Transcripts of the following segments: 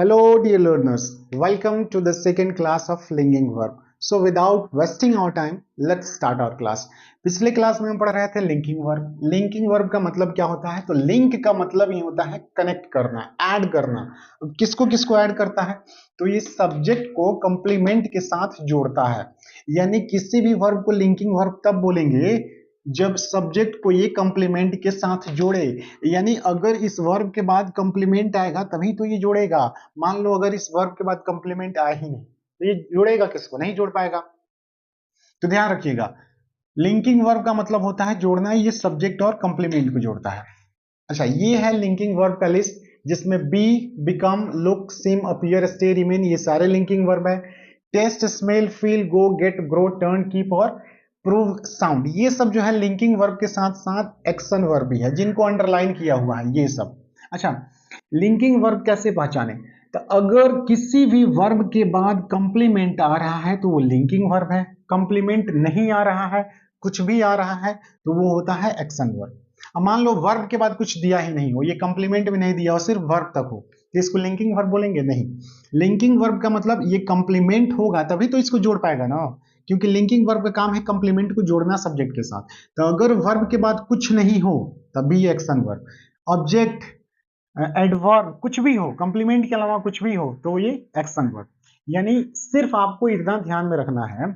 Hello, dear learners. Welcome to the second class of linking verb. So, without wasting our time, let's start our class. पिछले class में हम पढ़ रहे थे linking verb. Linking verb का मतलब क्या होता है? तो लिंक का मतलब ये होता है कनेक्ट करना, ऐड करना. किसको किसको ऐड करता है? तो ये सब्जेक्ट को कंप्लीमेंट के साथ जोड़ता है. यानी किसी भी वर्ब को लिंकिंग वर्ब तब बोलेंगे जब सब्जेक्ट को ये कंप्लीमेंट के साथ जोड़े. यानी अगर इस वर्ब के बाद कंप्लीमेंट आएगा तभी तो ये जोड़ेगा. मान लो अगर इस वर्ब के बाद कंप्लीमेंट आया ही नहीं तो ये जोड़ेगा किसको? नहीं जोड़ पाएगा. तो ध्यान रखिएगा, लिंकिंग वर्ब का मतलब होता है जोड़ना. ये सब्जेक्ट और कंप्लीमेंट को जोड़ता है. अच्छा, ये है लिंकिंग वर्ब का लिस्ट जिसमें be, become, look, seem, appear, stay, remain ये सारे लिंकिंग वर्ब है. Taste, smell, feel, go, get, grow, turn, keep और प्रूव, साउंड ये सब जो है लिंकिंग वर्ब के साथ साथ एक्शन वर्ब भी है जिनको अंडरलाइन किया हुआ है ये सब. अच्छा, लिंकिंग वर्ब कैसे पहचाने? तो अगर किसी भी वर्ब के बाद कंप्लीमेंट आ रहा है तो वो लिंकिंग वर्ब है. कंप्लीमेंट नहीं आ रहा है, कुछ भी आ रहा है तो वो होता है एक्शन वर्ब. अब मान लो वर्ब के बाद कुछ दिया ही नहीं हो, ये कंप्लीमेंट भी नहीं दिया हो, सिर्फ वर्ब तक हो, तो इसको लिंकिंग वर्ब बोलेंगे? नहीं. लिंकिंग वर्ब का मतलब ये कंप्लीमेंट होगा तभी तो इसको जोड़ पाएगा ना, क्योंकि लिंकिंग वर्ब का काम है कंप्लीमेंट को जोड़ना सब्जेक्ट के साथ. तो अगर वर्ब के बाद कुछ नहीं हो तभी एक्शन वर्ब. ऑब्जेक्ट, एडवर्ब कुछ भी हो, कंप्लीमेंट के अलावा कुछ भी हो तो ये एक्शन वर्ब. यानी सिर्फ आपको इतना ध्यान में रखना है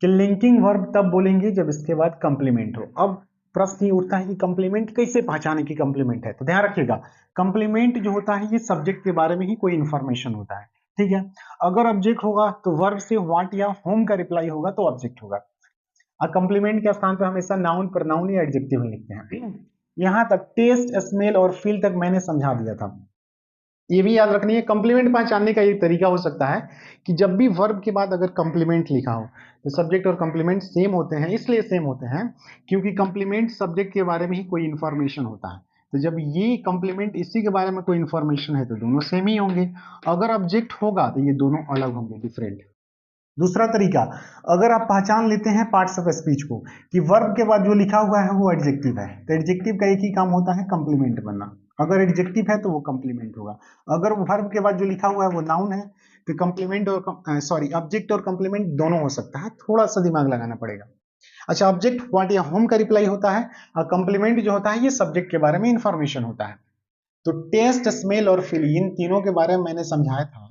कि लिंकिंग वर्ब तब बोलेंगे जब इसके बाद कंप्लीमेंट हो. अब प्रश्न ये उठता है कि कंप्लीमेंट कैसे पहचाने कि कंप्लीमेंट है? तो ध्यान रखिएगा, कंप्लीमेंट जो होता है ये सब्जेक्ट के बारे में ही कोई इंफॉर्मेशन होता है. ठीक है, अगर ऑब्जेक्ट होगा तो वर्ब से व्हाट या होम का रिप्लाई होगा तो ऑब्जेक्ट होगा. और कंप्लीमेंट के स्थान पर हमेशा नाउन, प्रोनाउन या एडजेक्टिव लिखते हैं. यहां तक टेस्ट, स्मेल और फील तक मैंने समझा दिया था. ये भी याद रखनी है, कंप्लीमेंट पहचानने का एक तरीका हो सकता है कि जब भी वर्ब के बाद अगर कंप्लीमेंट लिखा हो तो सब्जेक्ट और कंप्लीमेंट सेम होते हैं. इसलिए सेम होते हैं क्योंकि कंप्लीमेंट सब्जेक्ट के बारे में ही कोई इंफॉर्मेशन होता है. तो जब ये कंप्लीमेंट इसी के बारे में कोई इंफॉर्मेशन है तो दोनों सेम ही होंगे. अगर ऑब्जेक्ट होगा तो ये दोनों अलग होंगे, डिफरेंट. दूसरा तरीका, अगर आप पहचान लेते हैं पार्ट्स ऑफ स्पीच को कि वर्ब के बाद जो लिखा हुआ है वो एडजेक्टिव है, तो एडजेक्टिव का एक ही काम होता है कंप्लीमेंट बनना. अगर एडजेक्टिव है तो वो कंप्लीमेंट होगा. अगर वर्ब के बाद जो लिखा हुआ है वो नाउन है तो कंप्लीमेंट और ऑब्जेक्ट और कंप्लीमेंट दोनों हो सकता है. थोड़ा सा दिमाग लगाना पड़ेगा. अच्छा, ऑब्जेक्ट व्हाट या होम का रिप्लाई होता है और कंप्लीमेंट जो होता है ये सब्जेक्ट के बारे में इंफॉर्मेशन होता है. तो टेस्ट, स्मेल और फील इन तीनों के बारे में मैंने समझाया था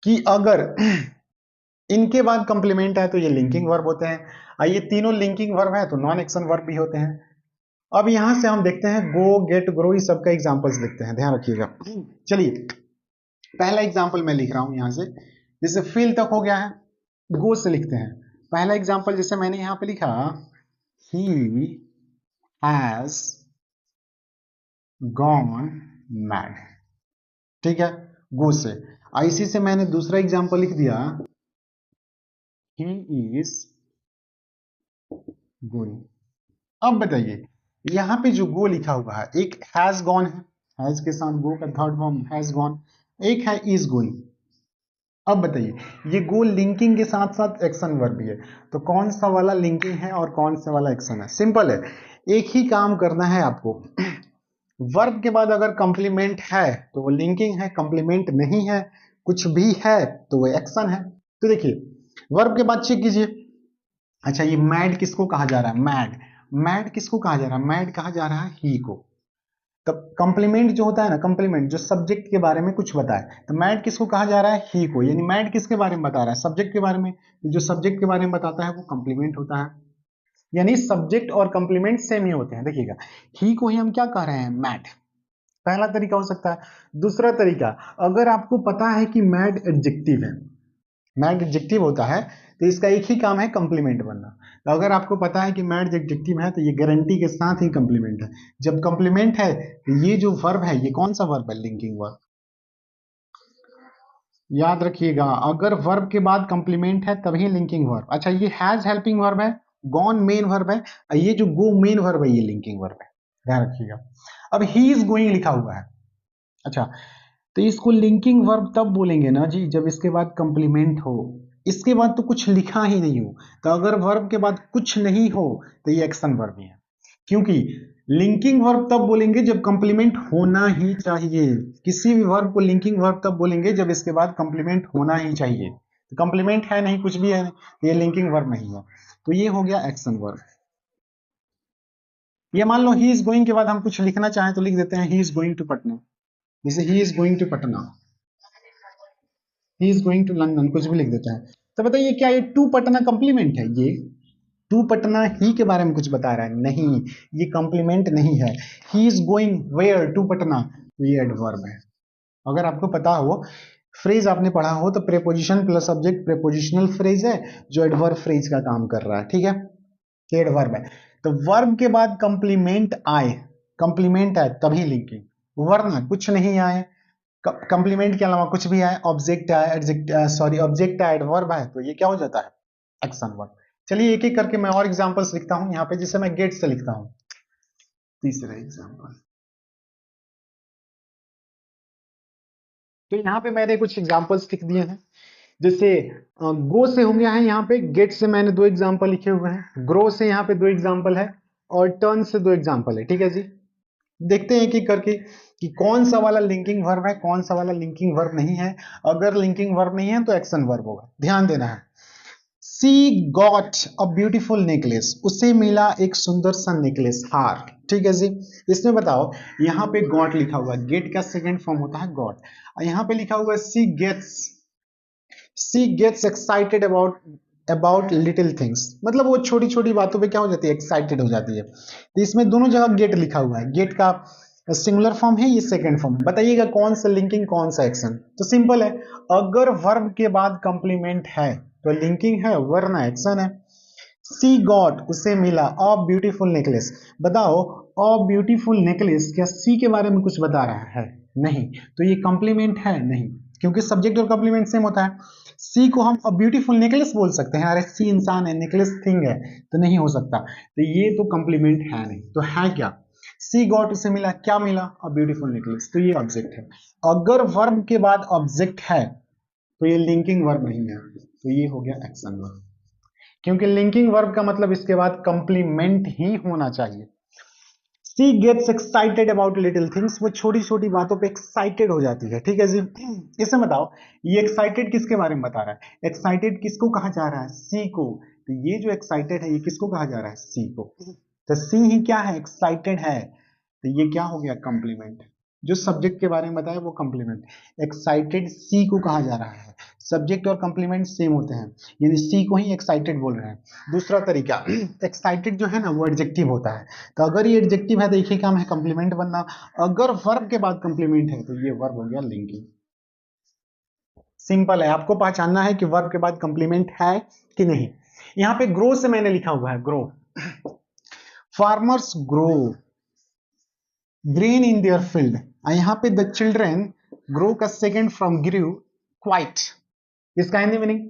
कि अगर इनके बाद कंप्लीमेंट है तो ये लिंकिंग वर्ब होते हैं, और ये तीनों लिंकिंग वर्ब है तो नॉन एक्शन वर्ब भी होते हैं. अब यहां से हम देखते हैं गो, गेट, ग्रो इस सब का एग्जांपल्स लिखते हैं. ध्यान रखिएगा. चलिए, पहला एग्जांपल मैं लिख रहा हूं यहां से. जैसे फील तक हो गया है, गो से लिखते हैं. पहला एग्जांपल जैसे मैंने यहां पे लिखा, ही हैज गॉन मैड. ठीक है, गो से. इसी से मैंने दूसरा एग्जांपल लिख दिया, ही इज गोइंग. अब बताइए, यहां पे जो गो लिखा हुआ है, एक हैज गॉन है, हैज के साथ गो का थर्ड फॉर्म हैज गॉन, एक है इज गोइंग. अब बताइए, ये गो लिंकिंग के साथ साथ एक्शन वर्ब भी है, तो कौन सा वाला लिंकिंग है और कौन सा वाला एक्शन है? सिंपल है, एक ही काम करना है आपको. वर्ब के बाद अगर कंप्लीमेंट है तो वो लिंकिंग है, कंप्लीमेंट नहीं है, कुछ भी है तो वो एक्शन है. तो देखिए, वर्ब के बाद चेक कीजिए. अच्छा, ये मैड किसको कहा जा रहा है? मैड. मैड किसको कहा जा रहा है? मैड कहा जा रहा है ही को. तब कंप्लीमेंट जो होता है ना, कंप्लीमेंट जो सब्जेक्ट के बारे में कुछ बताए, तो मैड किसको कहा जा रहा है? ही को. यानी मैड किसके बारे में बता रहा है? सब्जेक्ट के बारे में. जो सब्जेक्ट के बारे में बताता है वो कंप्लीमेंट होता है. यानी सब्जेक्ट और कंप्लीमेंट सेम ही होते हैं. देखिएगा, ही को ही हम क्या कह रहे हैं? मैड. पहला तरीका हो सकता है. दूसरा तरीका, अगर आपको पता है कि मैड एडजेक्टिव है, मैड एडजेक्टिव होता है तो इसका एक ही काम है कंप्लीमेंट बनना. तो अगर आपको पता है कि मैड एडजेक्टिव है तो ये गारंटी के साथ ही कंप्लीमेंट है. जब कंप्लीमेंट है तो ये जो वर्ब है ये कौन सा वर्ब है? Linking verb. याद रखिएगा, अगर वर्ब के बाद कंप्लीमेंट है तभी लिंकिंग वर्ब. अच्छा, ये हैज हेल्पिंग वर्ब है, गॉन मेन वर्ब है, और ये जो गो मेन वर्ब है ये लिंकिंग वर्ब है. ध्यान रखिएगा. अब ही इज गोइंग लिखा हुआ है. अच्छा, तो इसको लिंकिंग वर्ब तब बोलेंगे ना जी जब इसके बाद कंप्लीमेंट हो. इसके बाद तो कुछ लिखा ही नहीं हो. तो अगर वर्ब के बाद कुछ नहीं हो तो ये एक्शन वर्ब ही है, क्योंकि लिंकिंग वर्ब तब बोलेंगे जब कंप्लीमेंट होना ही चाहिए। किसी भी वर्ब को लिंकिंग वर्ब तब बोलेंगे जब इसके बाद कंप्लीमेंट होना ही चाहिए। तो कंप्लीमेंट है नहीं, कुछ भी है नहीं, तो ये लिंकिंग वर्ब नहीं है। तो ये हो गया एक्शन वर्ब। ये मान लो ही इज गोइंग के बाद हम कुछ लिखना चाहें तो लिख देते हैं he is going to Patna. जैसे he is going to Patna, he is going to London, कुछ भी लिख देते हैं। तो बताइए क्या ये टू पटना कंप्लीमेंट है? ये टू पटना ही के बारे में कुछ बता रहा है? नहीं, ये कॉम्प्लीमेंट नहीं है। He is going where to Patna, तो ये एडवर्ब है। अगर आपको पता हो, फ्रेज आपने पढ़ा हो, तो preposition plus object prepositional phrase है जो एडवर्ब फ्रेज का काम कर रहा है। ठीक है, ये एडवर्ब है। तो वर्ब के बाद कंप्लीमेंट आए, कंप्लीमेंट है तभी लिंकिंग, वरना कुछ नहीं आए, कंप्लीमेंट के अलावा कुछ भी आए, ऑब्जेक्ट आए, एडजेक्ट सॉरी ऑब्जेक्ट आए, एडवर्ब है, तो ये क्या हो जाता है? Action verb. चलिए एक एक करके मैं और एग्जांपल्स लिखता हूं यहाँ पे, जिसे मैं गेट से लिखता हूं। तीसरा एग्जांपल, तो यहाँ पे मैंने कुछ एग्जांपल्स लिख दिए हैं। जैसे गो से हो गया है, यहाँ पे गेट से मैंने दो एग्जांपल लिखे हुए हैं, ग्रो से यहाँ पे दो एग्जांपल है, और टर्न से दो एग्जांपल है। ठीक है जी, देखते हैं एक एक करके कि कौन सा वाला लिंकिंग वर्ब है, कौन सा वाला लिंकिंग वर्ब नहीं है। अगर लिंकिंग वर्ब नहीं है तो एक्शन वर्ब होगा, ध्यान देना है। सी गॉट अ ब्यूटीफुल नेकलेस, उसे मिला एक सुंदर सा नेकलेस, हार। ठीक है जी, इसमें बताओ, यहाँ पे गॉट लिखा हुआ है, गेट का सेकंड फॉर्म होता है गॉट, और यहाँ पे लिखा हुआ है she gets excited about little things, मतलब वो छोटी छोटी बातों पे क्या हो जाती है? एक्साइटेड हो जाती है। तो इसमें दोनों जगह गेट लिखा हुआ है, गेट का सिंगुलर फॉर्म है, ये सेकंड फॉर्म। बताइएगा कौन सा लिंकिंग कौन सा एक्शन? तो सिंपल है, अगर वर्ब के बाद कंप्लीमेंट है तो लिंकिंग है, वरना एक्शन है। सी गॉट, उसे मिला अ ब्यूटीफुल नेकलेस। बताओ, अ ब्यूटीफुल नेकलेस क्या सी के बारे में कुछ बता रहा है? नहीं, तो ये कॉम्प्लीमेंट है नहीं, क्योंकि सब्जेक्ट और कॉम्प्लीमेंट सेम होता है। सी को हम अ ब्यूटीफुल नेकलेस बोल सकते हैं, अरे सी इंसान है, नेकलेस थिंग है, तो नहीं हो सकता। तो ये तो कॉम्प्लीमेंट है नहीं, तो है क्या? सी गॉट, उसे मिला, क्या मिला? अ ब्यूटीफुल नेकलेस, तो ये ऑब्जेक्ट है। अगर वर्ब के बाद ऑब्जेक्ट है तो ये लिंकिंग वर्ब नहीं है, तो ये हो गया एक्शन वर्ब, क्योंकि लिंकिंग वर्ब का मतलब इसके बाद कंप्लीमेंट ही होना चाहिए। She gets excited about little things, वो छोटी छोटी बातों पे एक्साइटेड हो जाती है। ठीक है जी, इसे बताओ, ये एक्साइटेड किसके बारे में बता रहा है? एक्साइटेड किसको कहा जा रहा है? सी को। तो ये जो एक्साइटेड है, ये किसको कहा जा रहा है? सी को। तो सी ही क्या है? एक्साइटेड है, तो ये क्या हो गया? कंप्लीमेंट। जो सब्जेक्ट के बारे में बताया वो कंप्लीमेंट, एक्साइटेड सी को कहा जा रहा है। सब्जेक्ट और कंप्लीमेंट सेम होते हैं, यानी सी को ही एक्साइटेड बोल रहे हैं। दूसरा तरीका, एक्साइटेड जो है ना वो एडजेक्टिव होता है, तो अगर ये एडजेक्टिव है तो एक ही काम है, कंप्लीमेंट बनना। अगर वर्ब के बाद कंप्लीमेंट है तो ये वर्ब हो गया लिंकिंग। सिंपल है, आपको पहचानना है कि वर्ब के बाद कंप्लीमेंट है कि नहीं। यहाँ पे ग्रो से मैंने लिखा हुआ है, grow, farmers grow grain in their field, यहाँ पे द चिल्ड्रेन ग्रो का सेकेंड फ्रॉम ग्रू क्वाइट, इसका Hindi meaning,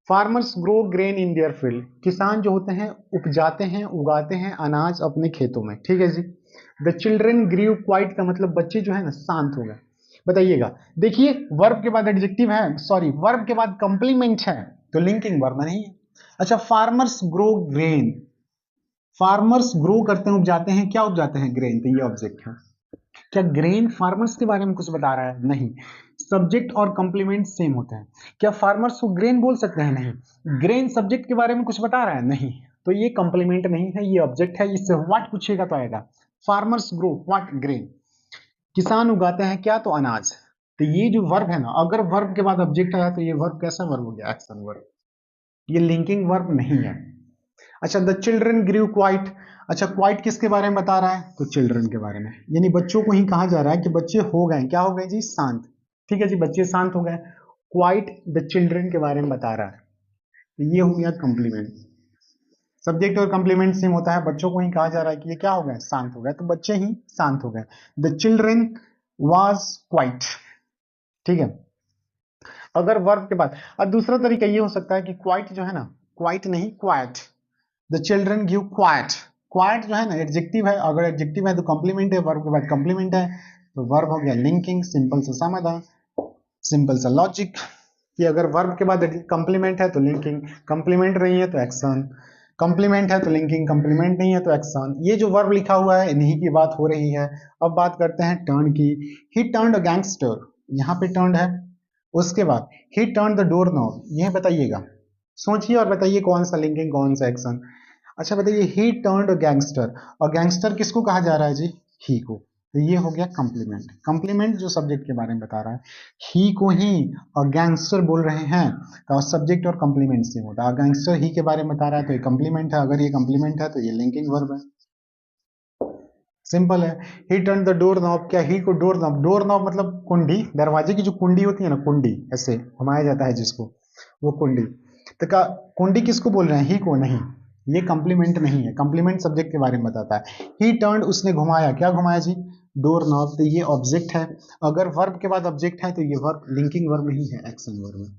farmers grow grain in their field, किसान जो होते हैं उपजाते हैं, उगाते हैं अनाज अपने खेतों में। ठीक है जी, द चिल्ड्रेन ग्रू क्वाइट का मतलब बच्चे जो है ना शांत हो गए। बताइएगा, देखिए वर्ब के बाद एडजेक्टिव है, सॉरी वर्ब के बाद कंप्लीमेंट है, तो लिंकिंग वर्ब नहीं है। अच्छा, farmers grow grain, farmers grow करते हैं, उपजाते हैं, क्या उपजाते हैं? ग्रेन, तो ये ऑब्जेक्ट है। क्या ग्रेन फार्मर्स के बारे में कुछ बता रहा है? नहीं, सब्जेक्ट और कंप्लीमेंट सेम होते हैं। क्या फार्मर्स को ग्रेन बोल सकते हैं? नहीं। ग्रेन सब्जेक्ट के बारे में कुछ बता रहा है? नहीं, तो ये कंप्लीमेंट नहीं है, ये ऑब्जेक्ट है। इससे व्हाट पूछेगा तो आएगा, फार्मर्स ग्रो व्हाट, ग्रेन। किसान उगाते हैं क्या? तो अनाज। तो ये जो वर्ब है ना, अगर वर्ब के बाद ऑब्जेक्ट आया तो ये वर्ब कैसा वर्ब हो गया? एक्शन वर्ब, ये लिंकिंग वर्ब नहीं है। अच्छा, द चिल्ड्रन ग्रू क्वाइट, अच्छा क्वाइट किसके बारे में बता रहा है? तो चिल्ड्रन के बारे में, यानी बच्चों को ही कहा जा रहा है कि बच्चे हो गए, क्या हो गए जी? शांत। ठीक है जी, बच्चे शांत हो गए, क्वाइट द चिल्ड्रन के बारे में बता रहा है, तो ये हो गया कंप्लीमेंट। सब्जेक्ट और कंप्लीमेंट सेम होता है, बच्चों को ही कहा जा रहा है कि ये क्या हो गए? शांत हो गए, तो बच्चे ही शांत हो गए। The children was quite. ठीक है, अगर वर्ब के बाद, और दूसरा तरीका ये हो सकता है कि क्वाइट जो है ना, क्वाइट नहीं quite, the children give quite, quite जो है ना एडजेक्टिव है, अगर एडजेक्टिव है तो कॉम्प्लीमेंट है, वर्ब के बाद कॉम्प्लीमेंट है, तो वर्ब हो गया लिंकिंग। सिंपल सा समाधान, सिंपल सा लॉजिक, कि अगर वर्ब के बाद कॉम्प्लीमेंट है तो लिंकिंग, कॉम्प्लीमेंट नहीं है तो एक्शन। कंप्लीमेंट है तो लिंकिंग, कंप्लीमेंट नहीं है तो एक्शन। ये जो वर्ब लिखा हुआ है इन्हीं की बात हो रही है। अब बात करते हैं टर्न की। ही टर्न्ड अ गैंगस्टर, यहाँ पे टर्न्ड है। उसके बाद ही टर्न्ड द डोर नॉब, ये बताइएगा, सोचिए और बताइए कौन सा लिंकिंग कौन सा एक्शन। अच्छा बताइए, ही टर्न्ड अ गैंगस्टर, और गैंगस्टर किसको कहा जा रहा है जी? ही को। तो ये हो गया कंप्लीमेंट। कंप्लीमेंट जो सब्जेक्ट के बारे में बता रहा है, ही को ही और गैंगस्टर बोल रहे हैं तो सब्जेक्ट और कंप्लीमेंट सेम होता है। गैंगस्टर ही के बारे में बता रहा है तो ये कंप्लीमेंट है, अगर ये कंप्लीमेंट है तो ये लिंकिंग वर्ब है। सिंपल है। ही टर्न द डोर नॉब, क्या ही को डोर नॉब, डोर नॉब मतलब कुंडी, दरवाजे की जो कुंडी होती है ना, कुंडी ऐसे घुमाया जाता है जिसको, वो कुंडी। तो का कुंडी किसको बोल रहे हैं? ही को। नहीं, ये कंप्लीमेंट नहीं है, कंप्लीमेंट सब्जेक्ट के बारे में बताता है। ही टर्न, उसने घुमाया, क्या घुमाया जी? Door knob. तो ये ऑब्जेक्ट है, अगर वर्ब के बाद ऑब्जेक्ट है तो ये वर्ब लिंकिंग वर्ब नहीं है, एक्शन वर्ब है।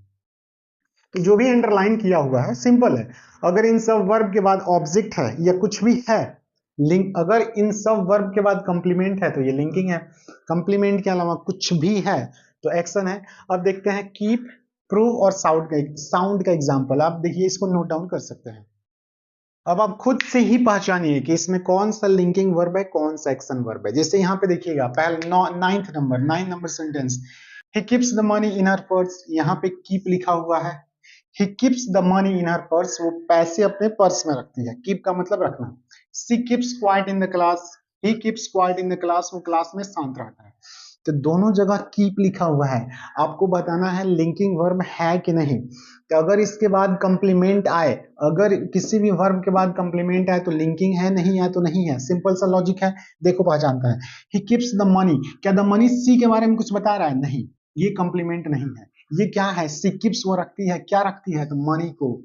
तो जो भी अंडरलाइन किया हुआ है सिंपल है, अगर इन सब वर्ब के बाद ऑब्जेक्ट है या कुछ भी है, लिंक, अगर इन सब वर्ब के बाद कंप्लीमेंट है तो ये लिंकिंग है, कंप्लीमेंट के अलावा कुछ भी है तो एक्शन है। अब देखते हैं कीप, प्रूव और साउंड का एग्जांपल। आप देखिए, इसको नोट डाउन कर सकते हैं। अब आप खुद से ही पहचानिए कि इसमें कौन सा लिंकिंग वर्ब है, कौन सा एक्शन वर्ब है। जैसे यहाँ पे देखिएगा, पहले 9 number sentence, he keeps the money in her purse, यहाँ पे कीप लिखा हुआ है। He keeps the money in her purse, वो पैसे अपने पर्स में रखती है, कीप का मतलब रखना। She keeps quiet in the class, he keeps quiet in the class, वो क्लास में शांत रहता है। तो दोनों जगह कीप लिखा हुआ है, आपको बताना है लिंकिंग वर्ब है कि नहीं। तो अगर इसके बाद कंप्लीमेंट आए, अगर किसी भी वर्ब के बाद कंप्लीमेंट आए तो लिंकिंग है, नहीं है तो नहीं है, सिंपल सा लॉजिक है। देखो पहचानता है, ही कीप्स द मनी, क्या द मनी सी के बारे में कुछ बता रहा है? नहीं, ये कंप्लीमेंट नहीं है। ये क्या है? सी कीप्स, वो रखती है, क्या रखती है? तो मनी को।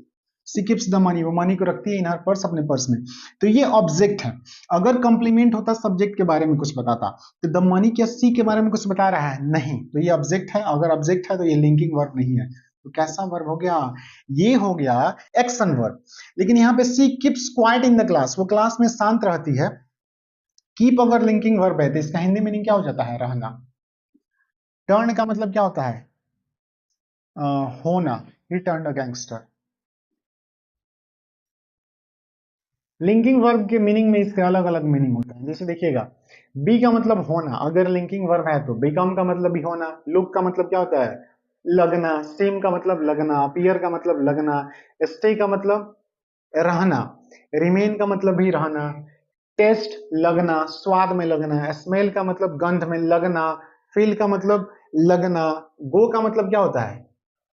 सी कीप्स द मनी, वो मनी को रखती है इन हर पर्स, अपने पर्स में। तो ये ऑब्जेक्ट है। अगर कंप्लीमेंट होता सब्जेक्ट के बारे में कुछ बताता, तो द मनी क्या सी के बारे में कुछ बता रहा है? नहीं, तो ये ऑब्जेक्ट है, अगर ऑब्जेक्ट है तो ये लिंकिंग वर्ब नहीं है। तो कैसा वर्ब हो गया? ये हो गया एक्शन वर्ब। लेकिन यहाँ पे she keeps quiet in the class, वो क्लास में शांत रहती है। कीप अगर लिंकिंग वर्ब है तो इसका हिंदी मीनिंग क्या हो जाता है? रहना। टर्न का मतलब क्या होता है? होना। ही turn a gangster. Linking verb के मीनिंग में इसके अलग अलग मीनिंग होता है। जैसे देखिएगा, बी का मतलब होना, अगर लिंकिंग वर्ब है तो बिकम का मतलब भी होना। लुक का मतलब क्या होता है? लगना। सीम का मतलब लगना। अपीयर का मतलब लगना। स्टे का मतलब रहना। रिमेन का मतलब भी रहना। टेस्ट लगना, स्वाद में लगना। स्मेल का मतलब गंध में लगना। फील का मतलब लगना। गो का मतलब क्या होता है?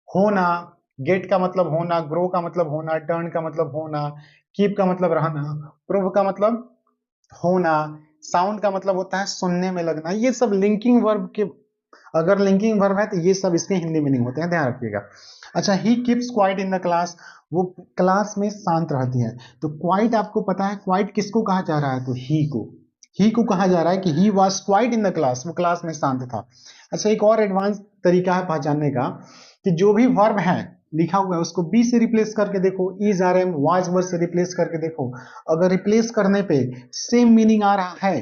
होना। गेट का मतलब होना। ग्रो का मतलब होना। टर्न का मतलब होना। कीप का मतलब रहना। प्रूव का मतलब होना। साउंड का मतलब होता है सुनने में लगना। ये सब लिंकिंग वर्ब के, अगर लिंकिंग वर्ब है तो ये सब इसके हिंदी मीनिंग होते हैं, ध्यान रखिएगा। अच्छा, ही keeps quiet in the class, वो क्लास में शांत रहती है। तो क्वाइट आपको पता है, क्वाइट किसको कहा जा रहा है? तो ही को। ही को कहा जा रहा है कि he was quite in the class, वो क्लास में शांत था। अच्छा, एक और एडवांस तरीका है पहचानने का, कि जो भी वर्ब है लिखा हुआ है उसको बी से रिप्लेस करके देखो, is are am was were से रिप्लेस करके देखो। अगर रिप्लेस करने पे सेम मीनिंग आ रहा है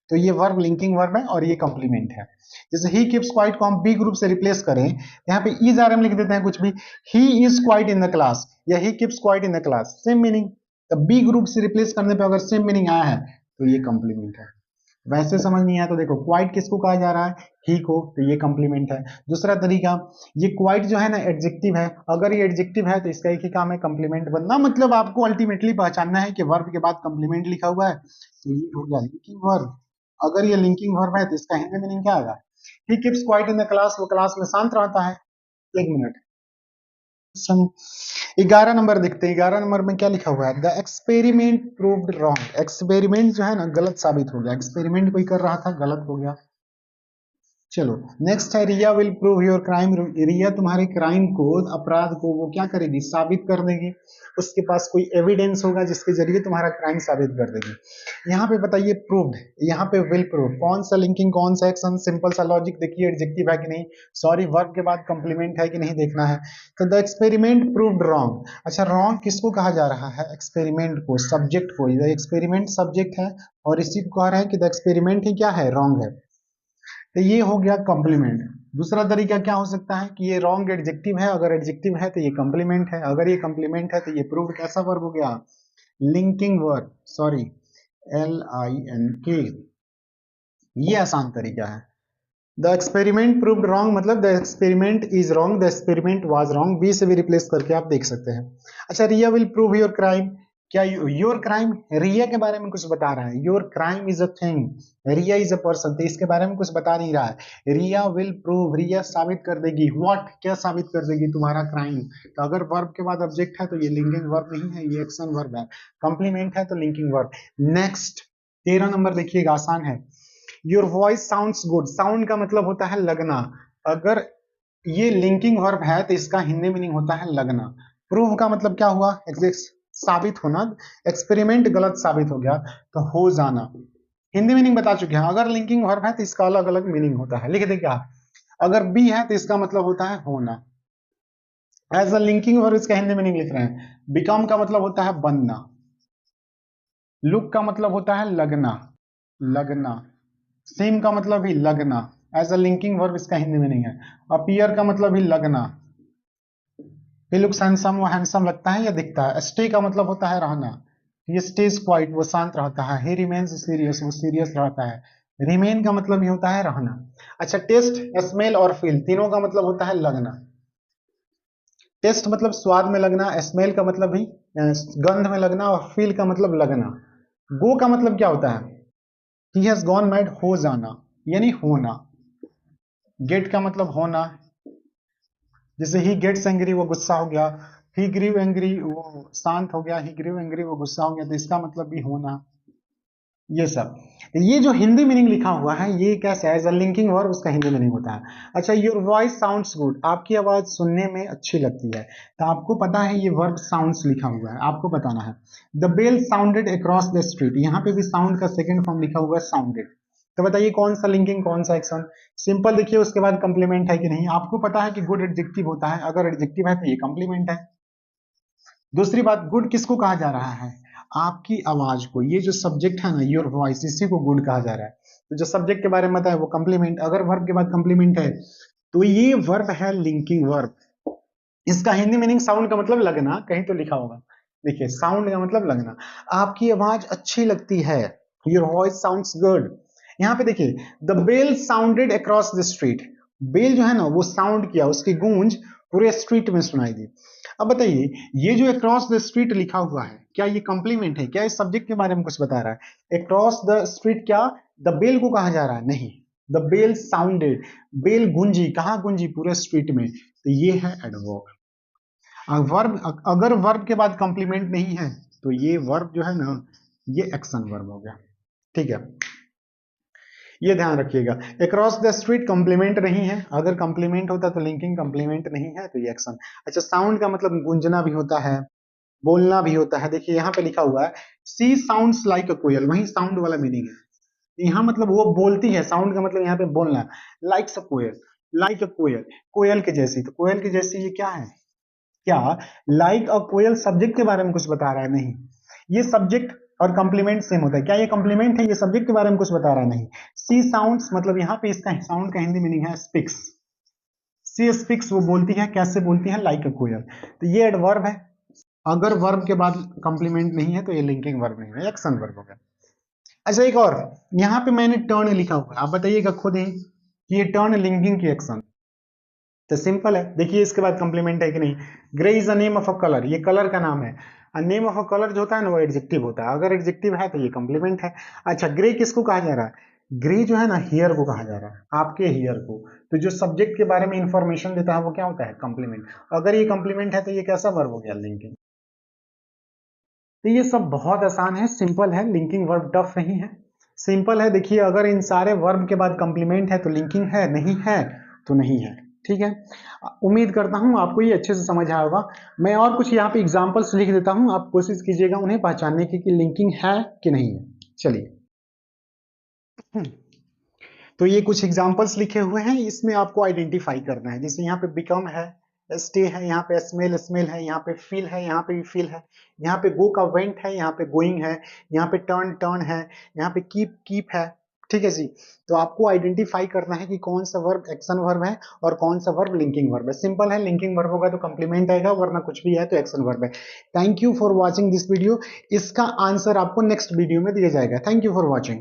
तो ये वर्ब लिंकिंग वर्ब है और ये कॉम्प्लीमेंट है। जैसे ही कीप्स क्वाइट को हम बी ग्रुप से रिप्लेस करें, यहाँ पे इज आर एम लिख देते हैं कुछ भी, he is quiet in the class या he keeps quiet in the class, same meaning. तब बी ग्रुप से रिप्लेस करने पे अगर सेम मीनिंग आया है तो ये कॉम्प्लीमेंट है। वैसे समझ नहीं आया तो देखो, क्वाइट किसको कहा जा रहा है? ही को, तो ये कॉम्प्लीमेंट है। दूसरा तरीका, ये क्वाइट जो है ना एडजेक्टिव है, अगर ये एडजेक्टिव है तो इसका एक ही काम है कॉम्प्लीमेंट बनना। मतलब आपको अल्टीमेटली पहचानना है कि वर्ब के बाद कॉम्प्लीमेंट लिखा हुआ है तो ये हो गया लिंकिंग वर्ब। अगर ये लिंकिंग वर्ब है तो इसका हिंदी मीनिंग क्या आएगा? ही keeps quiet in the class, वो क्लास में शांत रहता है। एक मिनट, 11 नंबर देखते हैं। 11 नंबर में क्या लिखा हुआ है? The experiment proved wrong. Experiment जो है ना गलत साबित हो गया, एक्सपेरिमेंट कोई कर रहा था गलत हो गया। चलो नेक्स्ट है, रिया विल प्रूव योर क्राइम। रिया तुम्हारे क्राइम को, अपराध को वो क्या करेगी? साबित कर देगी। उसके पास कोई एविडेंस होगा जिसके जरिए तुम्हारा क्राइम साबित कर देगी। यहाँ पे बताइए प्रूव्ड, यहाँ पे विल प्रूव, कौन सा लिंकिंग कौन सा एक्शन? सिंपल सा लॉजिक देखिए, एडजेक्टिव है कि नहीं, सॉरी वर्ब के बाद कंप्लीमेंट है कि नहीं देखना है। तो द एक्सपेरिमेंट प्रूव्ड रॉन्ग। अच्छा, रॉन्ग किसको कहा जा रहा है? एक्सपेरिमेंट को, सब्जेक्ट को। द एक्सपेरिमेंट सब्जेक्ट है और इसी को कह रहे हैं कि द एक्सपेरिमेंट ही क्या है? रॉन्ग है। तो ये हो गया कॉम्प्लीमेंट। दूसरा तरीका क्या हो सकता है कि ये रॉन्ग एडजेक्टिव है, अगर एडजेक्टिव है तो ये कॉम्प्लीमेंट है, अगर ये कॉम्प्लीमेंट है तो ये प्रूव्ड कैसा वर्ब हो गया? लिंकिंग वर्ब, सॉरी, LINK, ये आसान तरीका है। द एक्सपेरिमेंट प्रूव्ड रॉन्ग, मतलब the experiment is wrong, the experiment was wrong, be से भी रिप्लेस करके आप देख सकते हैं। अच्छा, Riya will prove your crime, क्या योर क्राइम रिया के बारे में कुछ बता रहा है? Your crime is a thing, Riya is a person, तो इसके बारे में कुछ बता नहीं रहा है। रिया विल प्रूव, रिया साबित कर देगी, व्हाट, क्या साबित कर देगी? तुम्हारा क्राइम। तो अगर वर्ब के बाद ऑब्जेक्ट है तो ये लिंकिंग वर्ब नहीं है, ये एक्शन वर्ब है। कॉम्प्लीमेंट है तो लिंकिंग वर्ब। नेक्स्ट 13 नंबर देखिएगा, आसान है। Your voice sounds good, sound का मतलब होता है लगना। अगर ये लिंकिंग वर्ब है तो इसका हिंदी मीनिंग होता है लगना। प्रूव का मतलब क्या हुआ? साबित होना। एक्सपेरिमेंट गलत साबित हो गया तो हो जाना। हिंदी मीनिंग बता चुके हैं। अगर लिंकिंग वर्ब है तो इसका अलग अलग मीनिंग होता है, लिख दे क्या? अगर बी है तो इसका मतलब होता है होना। एज अ लिंकिंग वर्ब इसका हिंदी मीनिंग लिख रहे हैं। बिकम का मतलब होता है बनना। लुक का मतलब होता है लगना, लगना। सेम का मतलब ही लगना। एज अ लिंकिंग वर्ब इसका हिंदी में नहीं है। अपीयर का मतलब ही लगना। ही लुक्स हैंडसम, वो हैंडसम लगता है या दिखता है। स्टे का मतलब होता है रहना। ये स्टेज क्वाइट, वो शांत रहता है। ही रिमेन्स सीरियस, वो सीरियस रहता है। रिमेन का मतलब ही होता है रहना। अच्छा, टेस्ट, स्मेल और फील, तीनों का मतलब होता है लगना। टेस्ट मतलब स्वाद में लगना, स्मेल का मतलब भी गंध में लगना, और फील का मतलब लगना। गो का मतलब क्या होता है? ही हैज गॉन मैड, हो जाना, यानी होना। गेट का मतलब होना, जैसे ही गेट्स एंग्री, वो गुस्सा हो गया। ही ग्रीव एंग्री, वो शांत हो गया। ही ग्रीव एंग्री, वो गुस्सा हो गया, तो इसका मतलब भी होना। ये सब, ये जो हिंदी मीनिंग लिखा हुआ है ये कैसे है? एज अ लिंकिंग वर्ब उसका हिंदी मीनिंग होता है। अच्छा, योर वॉइस साउंड्स गुड, आपकी आवाज सुनने में अच्छी लगती है, तो आपको पता है ये वर्ब साउंड्स लिखा हुआ है, आपको बताना है। The bell sounded across the street, यहाँ पे भी साउंड का सेकंड फॉर्म लिखा हुआ है साउंडेड। तो बताइए कौन सा लिंकिंग, कौन सा एक्शन? सिंपल देखिए, उसके बाद कंप्लीमेंट है कि नहीं। आपको पता है कि गुड एडजेक्टिव होता है, अगर एडजेक्टिव है तो ये कंप्लीमेंट है। दूसरी बात, गुड किसको कहा जा रहा है? आपकी आवाज को। ये जो सब्जेक्ट है ना, योर वॉइस, इसी को गुड कहा जा रहा है। तो जो सब्जेक्ट के बारे में बताया वो कंप्लीमेंट। अगर वर्ब के बाद कंप्लीमेंट है तो ये वर्ब है लिंकिंग वर्ब। इसका हिंदी मीनिंग साउंड का मतलब लगना, कहीं तो लिखा होगा। देखिए, साउंड का मतलब लगना। आपकी आवाज अच्छी लगती है, योर वॉइस साउंड्स गुड। यहाँ पे देखिए, the bell sounded across the street, bell जो है ना वो साउंड किया, उसकी गूंज पूरे स्ट्रीट में सुनाई दी। अब बताइए, ये जो अक्रॉस द स्ट्रीट लिखा हुआ है, क्या ये कंप्लीमेंट है? क्या इस सब्जेक्ट के बारे में कुछ बता रहा है? अक्रॉस द स्ट्रीट क्या द बेल को कहा जा रहा है? नहीं। द बेल साउंडेड, बेल गूंजी, कहाँ गूंजी? पूरे स्ट्रीट में, तो ये है एडवर्ब। वर्ब, अगर वर्ब के बाद कंप्लीमेंट नहीं है तो ये वर्ब जो है ना, ये एक्शन वर्ब हो गया। ठीक है, ये ध्यान रखिएगा। अक्रॉस द स्ट्रीट कंप्लीमेंट नहीं है, अगर कंप्लीमेंट होता तो लिंकिंग, कंप्लीमेंट नहीं है तो ये एक्शन। अच्छा, साउंड का मतलब गूंजना भी होता है, बोलना भी होता है। देखिए यहाँ पे लिखा हुआ है सी साउंड्स लाइक अ कोयल, वही साउंड वाला मीनिंग है। यहाँ मतलब वो बोलती है, साउंड का मतलब यहाँ पे बोलना। लाइक अ कोयल, लाइक अ कोयल, कोयल के जैसी। तो कोयल के जैसी ये क्या है? क्या लाइक अ कोयल सब्जेक्ट के बारे में कुछ बता रहा है? नहीं। ये सब्जेक्ट और कंप्लीमेंट सेम होता है। क्या ये कंप्लीमेंट है? ये सब्जेक्ट के बारे में कुछ बता रहा है? नहीं। सी साउंड्स मतलब यहाँ पे इसका साउंड का हिंदी मीनिंग है स्पीक्स। सी स्पीक्स, वो बोलती है, कैसे बोलती है? लाइक अ कोयल। तो ये एडवर्ब है। अगर वर्ब के बाद कंप्लीमेंट नहीं है तो ये लिंकिंग वर्ब नहीं है, एक्शन वर्ब हो गया। अच्छा, एक और, यहाँ पे मैंने टर्न लिखा हुआ है, आप बताइएगा खुद ही कि ये टर्न लिंकिंग की एक्शन। तो सिंपल है, देखिए इसके बाद कंप्लीमेंट है कि नहीं। Grey is a name of a colour, ये कलर का नाम है। नेम ऑफ अ कलर जो होता है ना वो एडजेक्टिव होता है, अगर एडजेक्टिव है तो ये कंप्लीमेंट है। अच्छा, ग्रे किसको कहा जा रहा है? ग्रे जो है ना, हियर को कहा जा रहा है, आपके हियर को। तो जो सब्जेक्ट के बारे में इंफॉर्मेशन देता है वो क्या होता है? कंप्लीमेंट। अगर ये कंप्लीमेंट है तो ये कैसा वर्ब हो गया? लिंकिंग। तो ये सब बहुत आसान है, सिंपल है, लिंकिंग वर्ब टफ नहीं है, सिंपल है। देखिए, अगर इन सारे वर्ब के बाद कंप्लीमेंट है तो लिंकिंग है, नहीं है तो नहीं है। ठीक है, उम्मीद करता हूं आपको ये अच्छे से समझ आया होगा। मैं और कुछ यहाँ पे एग्जांपल्स लिख देता हूं, आप कोशिश कीजिएगा उन्हें पहचानने की कि लिंकिंग है कि नहीं है। चलिए, तो ये कुछ एग्जांपल्स लिखे हुए हैं, इसमें आपको आइडेंटिफाई करना है। जैसे यहाँ पे बिकम है, स्टे है, यहाँ पे स्मेल स्मेल है, यहाँ पे फील है, यहाँ पे भी फील है, यहाँ पे गो का वेंट है, यहाँ पे गोइंग है, यहाँ पे टर्न टर्न है, यहाँ पे कीप कीप है। ठीक है जी। तो आपको आइडेंटिफाई करना है कि कौन सा वर्ब एक्शन वर्ब है और कौन सा वर्ब लिंकिंग वर्ब है। सिंपल है, लिंकिंग वर्ब होगा तो कंप्लीमेंट आएगा, वरना कुछ भी है तो एक्शन वर्ब है। Thank you for watching this video. इसका आंसर आपको नेक्स्ट वीडियो में दिया जाएगा। Thank you for watching.